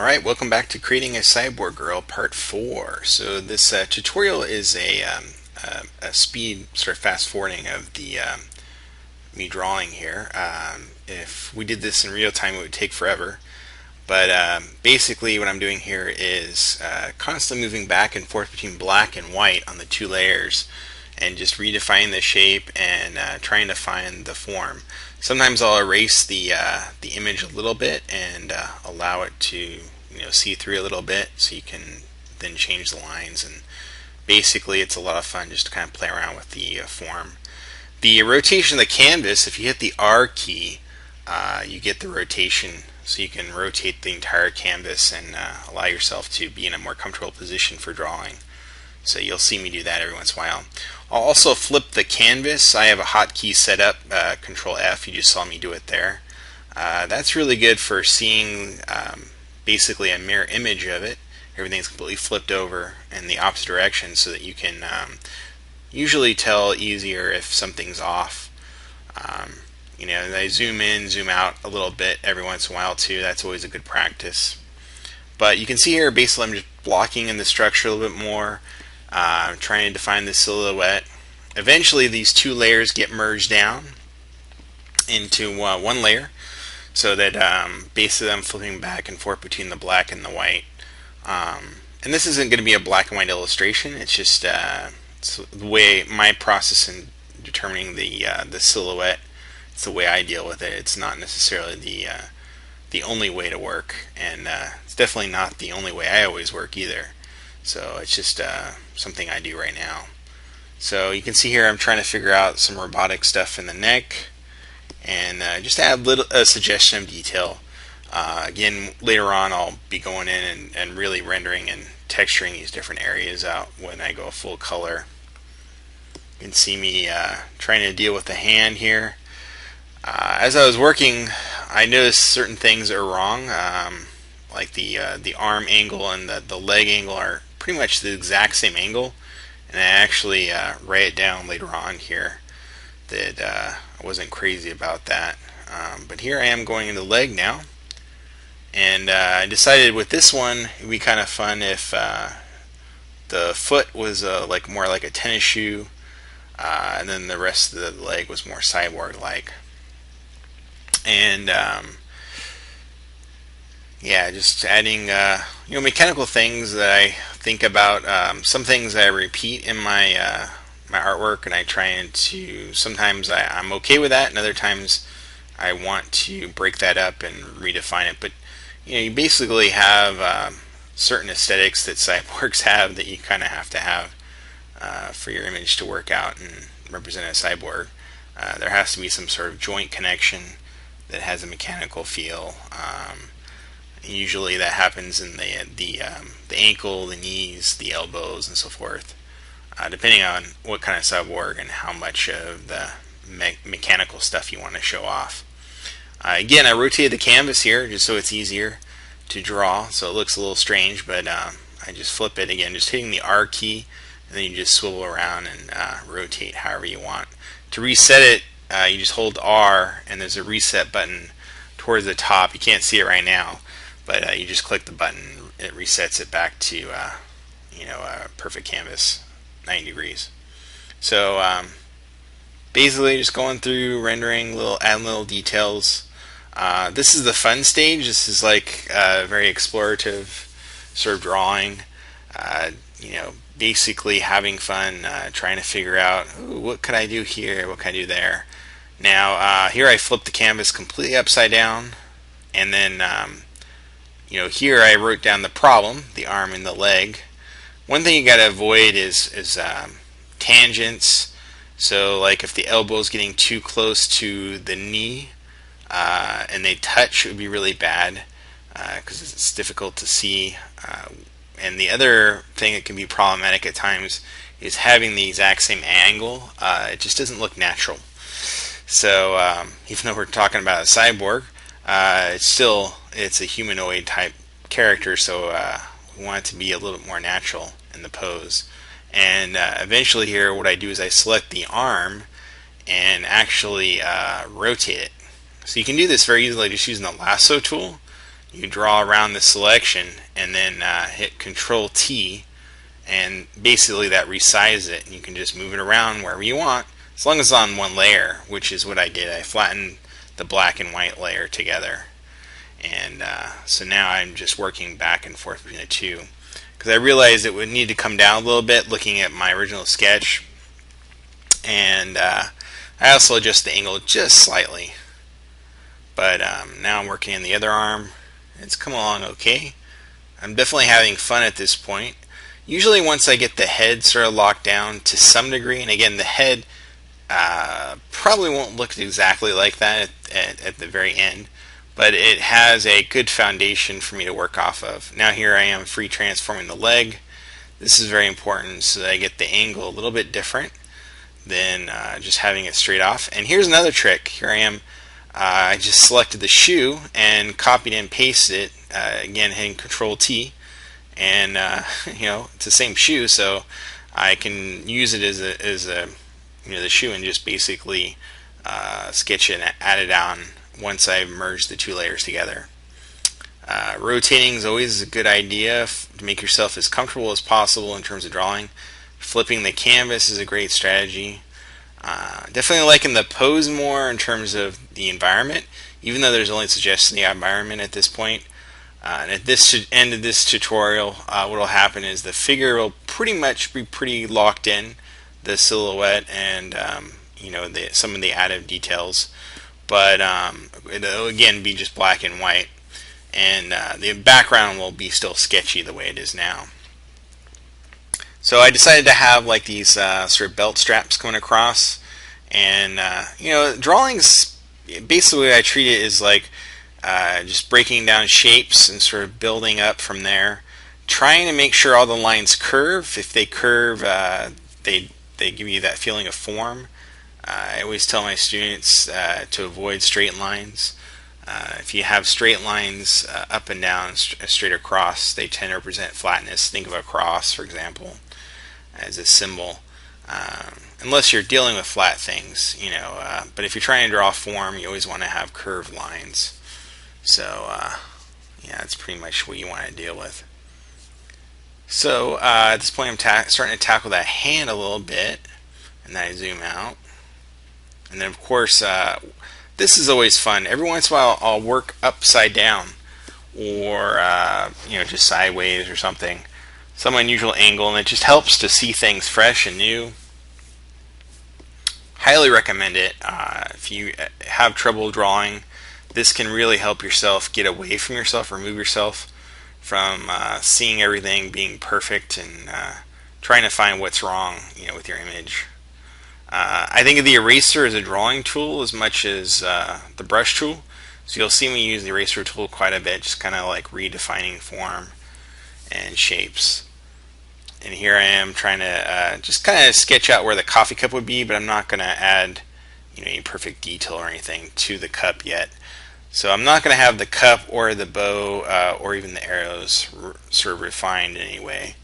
Alright, welcome back to Creating a Cyborg Girl Part 4. So this tutorial is a speed sort of fast forwarding of the me drawing here. If we did this in real time it would take forever. But basically what I'm doing here is constantly moving back and forth between black and white on the two layers and just redefining the shape and trying to find the form. Sometimes I'll erase the image a little bit and allow it to see through a little bit so you can then change the lines, and basically it's a lot of fun just to kind of play around with the form. The rotation of the canvas, if you hit the R key, you get the rotation, so you can rotate the entire canvas and allow yourself to be in a more comfortable position for drawing. So you'll see me do that every once in a while. I'll also flip the canvas. I have a hotkey set up, Control F. You just saw me do it there. That's really good for seeing basically a mirror image of it. Everything's completely flipped over in the opposite direction so that you can usually tell easier if something's off. I zoom in, zoom out a little bit every once in a while too. That's always a good practice. But you can see here basically I'm just blocking in the structure a little bit more. Trying to define the silhouette. Eventually these two layers get merged down into one layer, so that basically I'm flipping back and forth between the black and the white. And this isn't going to be a black and white illustration. It's just it's the way my process in determining the silhouette. It's the way I deal with it. It's not necessarily the only way to work, and it's definitely not the only way I always work either. So it's just something I do right now. So you can see here I'm trying to figure out some robotic stuff in the neck, and just to add a suggestion of detail. Again, later on I'll be going in and really rendering and texturing these different areas out when I go full color. You can see me trying to deal with the hand here. As I was working, I noticed certain things are wrong. Like the arm angle and the leg angle are pretty much the exact same angle, and I actually write it down later on here that I wasn't crazy about that. But here I am going into the leg now, and I decided with this one it would be kind of fun if the foot was more like a tennis shoe, and then the rest of the leg was more cyborg-like. And yeah, just adding mechanical things that I think about. Some things I repeat in my my artwork, and I try to. Sometimes I'm okay with that, and other times I want to break that up and redefine it. But you basically have certain aesthetics that cyborgs have that you kind of have to have for your image to work out and represent a cyborg. There has to be some sort of joint connection that has a mechanical feel. Usually that happens in the ankle, the knees, the elbows, and so forth, depending on what kind of cyborg and how much of the mechanical stuff you want to show off. Again, I rotated the canvas here just so it's easier to draw, so it looks a little strange, but I just flip it again, just hitting the R key, and then you just swivel around and rotate however you want. To reset it, you just hold R, and there's a reset button towards the top. You can't see it right now, but you just click the button, it resets it back to a perfect canvas, 90 degrees. So basically just going through rendering, adding little details. This is the fun stage. This is like very explorative sort of drawing. Basically having fun, trying to figure out, ooh, what could I do here, what can I do there. Now here I flip the canvas completely upside down, and then here I wrote down the problem, the arm and the leg. One thing you got to avoid is tangents. So like if the elbow is getting too close to the knee and they touch, it would be really bad because it's difficult to see. And the other thing that can be problematic at times is having the exact same angle. It just doesn't look natural. So even though we're talking about a cyborg, it's a humanoid type character, so we want it to be a little bit more natural in the pose. And eventually here what I do is I select the arm and actually rotate it. So you can do this very easily just using the lasso tool. you draw around the selection and then hit Control T, and basically that resizes it, and you can just move it around wherever you want as long as it's on one layer, which is what I did. I flattened the black and white layer together, and so now I'm just working back and forth between the two because I realized it would need to come down a little bit looking at my original sketch, and I also adjust the angle just slightly. But now I'm working on the other arm. It's come along okay. I'm definitely having fun at this point. Usually once I get the head sort of locked down to some degree, and again the head probably won't look exactly like that at the very end, but it has a good foundation for me to work off of. Now here I am free transforming the leg. This is very important so that I get the angle a little bit different than just having it straight off. And here's another trick. Here I am. I just selected the shoe and copied and pasted it. Again, hitting Control T, and it's the same shoe, so I can use it as a the shoe and just basically sketch it and add it on once I've merged the two layers together. Rotating is always a good idea to make yourself as comfortable as possible in terms of drawing. Flipping the canvas is a great strategy. Definitely liking the pose more in terms of the environment, even though there's only suggesting the environment at this point. And at this end of this tutorial, what will happen is the figure will pretty much be pretty locked in, the silhouette and some of the added details, but it'll again be just black and white, and the background will be still sketchy the way it is now. So I decided to have like these sort of belt straps coming across, and drawings, basically I treat it as like just breaking down shapes and sort of building up from there, trying to make sure all the lines curve. If they curve, they give you that feeling of form. I always tell my students to avoid straight lines. If you have straight lines up and down, straight across, they tend to represent flatness. Think of a cross, for example, as a symbol. Unless you're dealing with flat things, but if you're trying to draw form, you always want to have curved lines. So, that's pretty much what you want to deal with. So, at this point, I'm starting to tackle that hand a little bit, and then I zoom out. And then, of course, this is always fun. Every once in a while, I'll work upside down, or just sideways or something, some unusual angle, and it just helps to see things fresh and new. Highly recommend it. If you have trouble drawing, this can really help yourself get away from yourself, remove yourself from seeing everything being perfect and trying to find what's wrong, with your image. I think of the eraser as a drawing tool as much as the brush tool. So you'll see me use the eraser tool quite a bit, just kind of like redefining form and shapes. And here I am trying to just kind of sketch out where the coffee cup would be, but I'm not going to add any perfect detail or anything to the cup yet. So I'm not going to have the cup or the bow or even the arrows sort of refined in any way.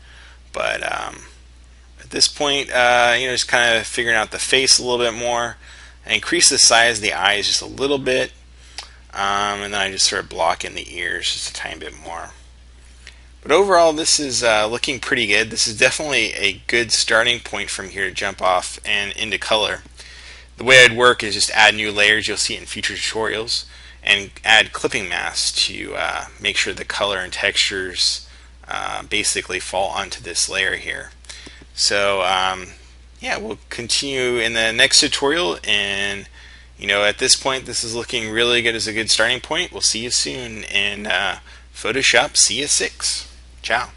But at this point, just kind of figuring out the face a little bit more. I increase the size of the eyes just a little bit, and then I just sort of block in the ears just a tiny bit more. But overall, this is looking pretty good. This is definitely a good starting point from here to jump off and into color. The way I'd work is just add new layers. You'll see it in future tutorials, and add clipping masks to make sure the color and textures basically fall onto this layer here. So we'll continue in the next tutorial, and at this point this is looking really good as a good starting point. We'll see you soon in Photoshop CS6. Ciao.